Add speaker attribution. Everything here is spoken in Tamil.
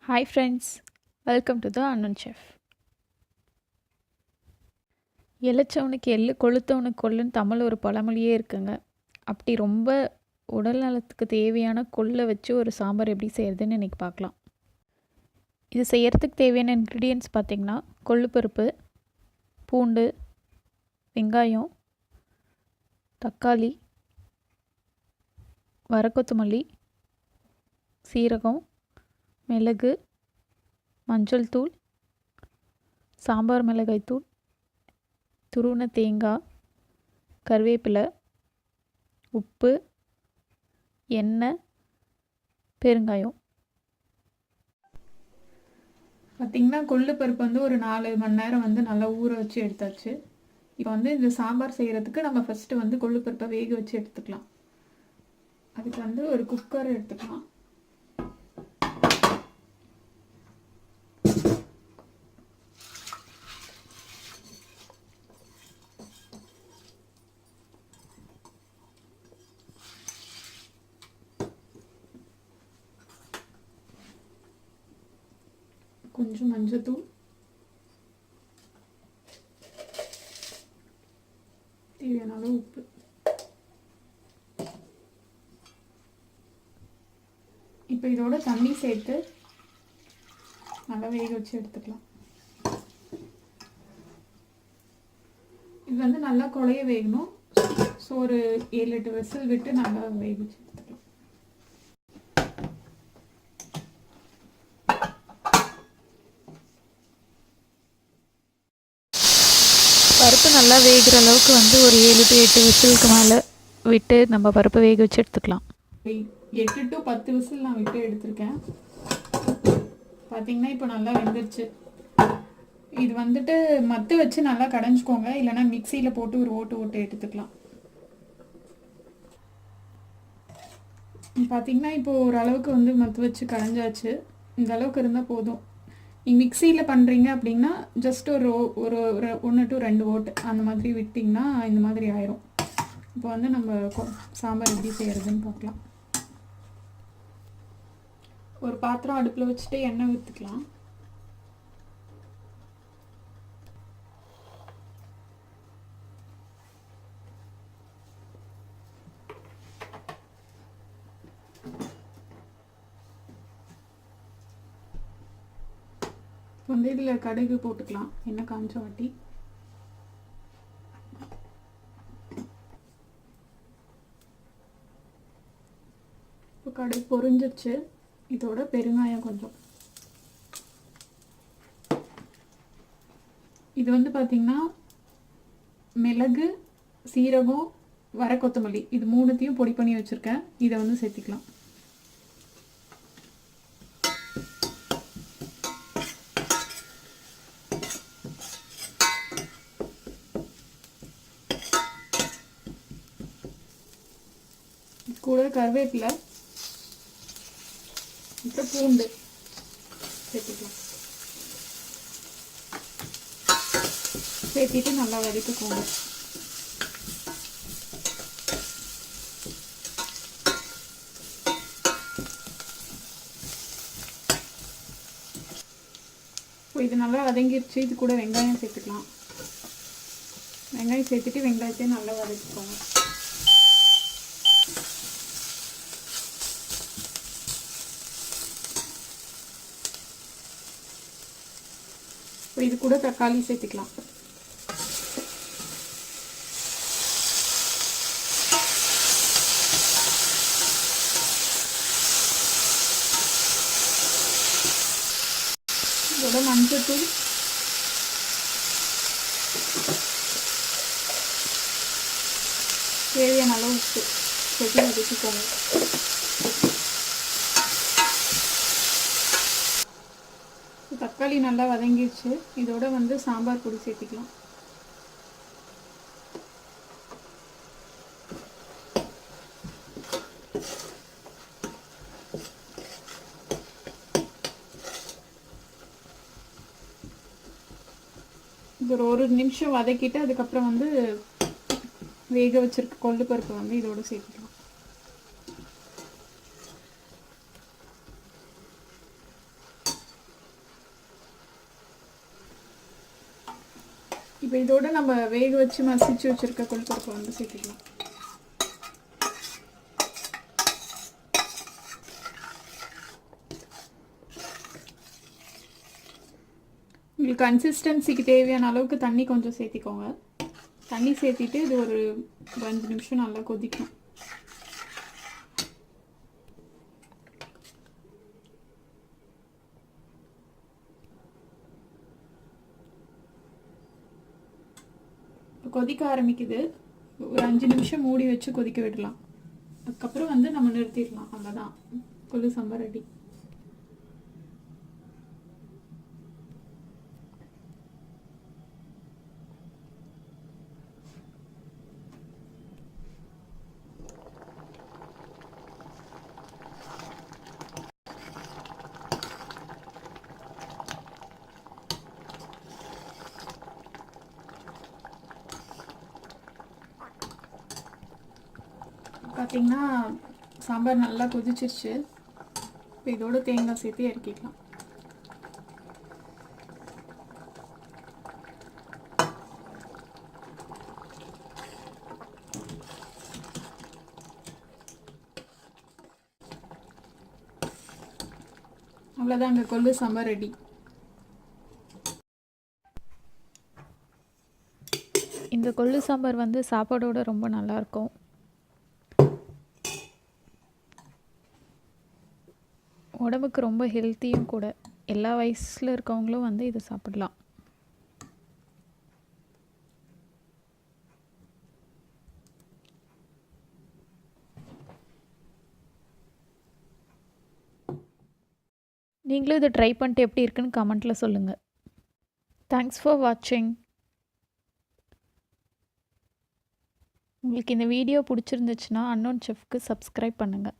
Speaker 1: Hi friends, welcome to the Annan chef. இளைச்சவனுக்கு எள்ளு கொளுத்தவனுக்கு கொள்ளுன்னு தமிழ் ஒரு பழமொழியே இருக்குங்க. அப்படி ரொம்ப உடல் நலத்துக்கு தேவையான கொள்ளை வச்சு ஒரு சாம்பார் எப்படி செய்கிறதுன்னு இன்றைக்கி பார்க்கலாம். இது செய்கிறதுக்கு தேவையான இன்க்ரீடியன்ட்ஸ் பார்த்திங்கன்னா கொள்ளுப்பருப்பு, பூண்டு, வெங்காயம், தக்காளி, வரக்கொத்தமல்லி, சீரகம், மிளகு, மஞ்சள் தூள், சாம்பார் மிளகாய் தூள், துருவின தேங்காய், கருவேப்பிலை, உப்பு, எண்ணெய், பெருங்காயம். பார்த்திங்கன்னா கொள்ளு பருப்பு ஒரு 4 மணி நேரம் நல்லா ஊற வச்சு எடுத்தாச்சு. இப்போ இந்த சாம்பார் செய்கிறதுக்கு நம்ம ஃபஸ்ட்டு கொள்ளு பருப்பை வேக வச்சு எடுத்துக்கலாம். அதுக்கு ஒரு குக்கர் எடுத்துக்கலாம். கொஞ்சம் மஞ்சத்தூள், தேவையான அளவு உப்பு. இப்போ இதோட தண்ணி சேர்த்து நல்லா வேக வச்சு எடுத்துக்கலாம். இது நல்லா குழைய வேகணும். ஸோ ஒரு 7-8 விசில் விட்டு நல்லா வேக வச்சு எடுத்துக்கலாம். பருப்பு நல்லா வேகிற அளவுக்கு ஒரு 7 to 8 விசிலுக்கு மேலே விட்டு நம்ம பருப்பை வேக வச்சு எடுத்துக்கலாம். 8 to 10 விசில் நான் விட்டு எடுத்திருக்கேன். பார்த்திங்கன்னா இப்போ நல்லா வெந்துருச்சு. இது மத்து வச்சு நல்லா கடைஞ்சிக்கோங்க, இல்லைனா மிக்சியில் போட்டு ஒரு ஓட்டு எடுத்துக்கலாம். பார்த்திங்கன்னா இப்போ ஓரளவுக்கு மத்து வச்சு கடைஞ்சாச்சு. இந்த அளவுக்கு இருந்தால் போதும். நீங்கள் மிக்சியில் பண்ணுறீங்க அப்படின்னா ஜஸ்ட் ஒரு 1 to 2 ஓட்டு அந்த மாதிரி விட்டிங்கன்னா இந்த மாதிரி ஆயிரும். இப்போ நம்ம சாம்பார் எப்படி செய்கிறதுன்னு பார்க்கலாம். ஒரு பாத்திரம் அடுப்பில் வச்சுட்டு எண்ணெய் ஊற்றிக்கலாம். இதில் கடுகு போட்டுக்கலாம். எண்ணெய் காஞ்ச வாட்டி இப்போ கடுகு பொரிஞ்சிருச்சு. இதோட பெருங்காயம் கொஞ்சம். இது பார்த்திங்கன்னா மிளகு, சீரகம், வரக்கொத்தமல்லி இது 3த்தையும் பொடி பண்ணி வச்சுருக்கேன். இதை சேர்த்திக்கலாம். கூட கருவேப்பிலை, அப்புறம் பூண்டு சேர்த்துக்கலாம். சேர்த்திட்டு நல்லா வதக்கிக்கோங்க. இப்போ இது நல்லா வதங்கிருச்சு. இது கூட வெங்காயம் சேர்த்துக்கலாம். வெங்காயம் சேர்த்துட்டு வெங்காயத்தையும் நல்லா வதக்கிக்கோங்க. இப்போ இது கூட தக்காளி சேர்த்துக்கலாம். இதோட மஞ்சத்தூள், தேவையான அளவு உப்பு சேர்த்து வதக்கிக்கோங்க. தக்காளி நல்லா வதங்கிடுச்சு. இதோட சாம்பார் பொடி சேர்த்துக்கலாம். இது ஒரு நிமிஷம் வதக்கிட்டு அதுக்கப்புறம் வேக வச்சிருக்க கொள்ளு பருப்பு இதோட சேர்த்துக்கலாம். இப்போ இதோட நம்ம வேக வச்சு மசிச்சு வச்சுருக்க கொழுப்பருப்பை வந்து சேர்த்துக்கலாம். உங்களுக்கு கன்சிஸ்டன்சிக்கு தேவையான அளவுக்கு தண்ணி கொஞ்சம் சேர்த்திக்கோங்க. தண்ணி சேர்த்திட்டு இது ஒரு 5 நிமிஷம் நல்லா கொதிக்கும். கொதிக்க ஆரம்பிக்குது. ஒரு 5 நிமிஷம் மூடி வச்சு கொதிக்க விடலாம். அதுக்கப்புறம் வந்து நம்ம நிறுத்திடலாம். அவ்வளோதான், கொள்ளு சாம்பார் ரெடி. பார்த்திங்கன்னா சாம்பார் நல்லா கொதிச்சிருச்சு. இப்போ இதோட தேங்காய் சேர்த்து இறக்கிக்கலாம். அவ்வளோதாங்க, கொள்ளு சாம்பார் ரெடி. இந்த கொள்ளு சாம்பார் வந்து சாப்பாடோட ரொம்ப நல்லாயிருக்கும். உடம்புக்கு ரொம்ப ஹெல்த்தியும் கூட. எல்லா வயசில் இருக்கவங்களும் வந்து இதை சாப்பிடலாம். நீங்களும் இதை ட்ரை பண்ணிட்டு எப்படி இருக்குன்னு கமெண்ட்டில் சொல்லுங்கள். தேங்க்ஸ் ஃபார் வாட்சிங். உங்களுக்கு இந்த வீடியோ பிடிச்சிருந்துச்சுன்னா அன்னோன் செஃப்க்கு சப்ஸ்கிரைப் பண்ணுங்கள்.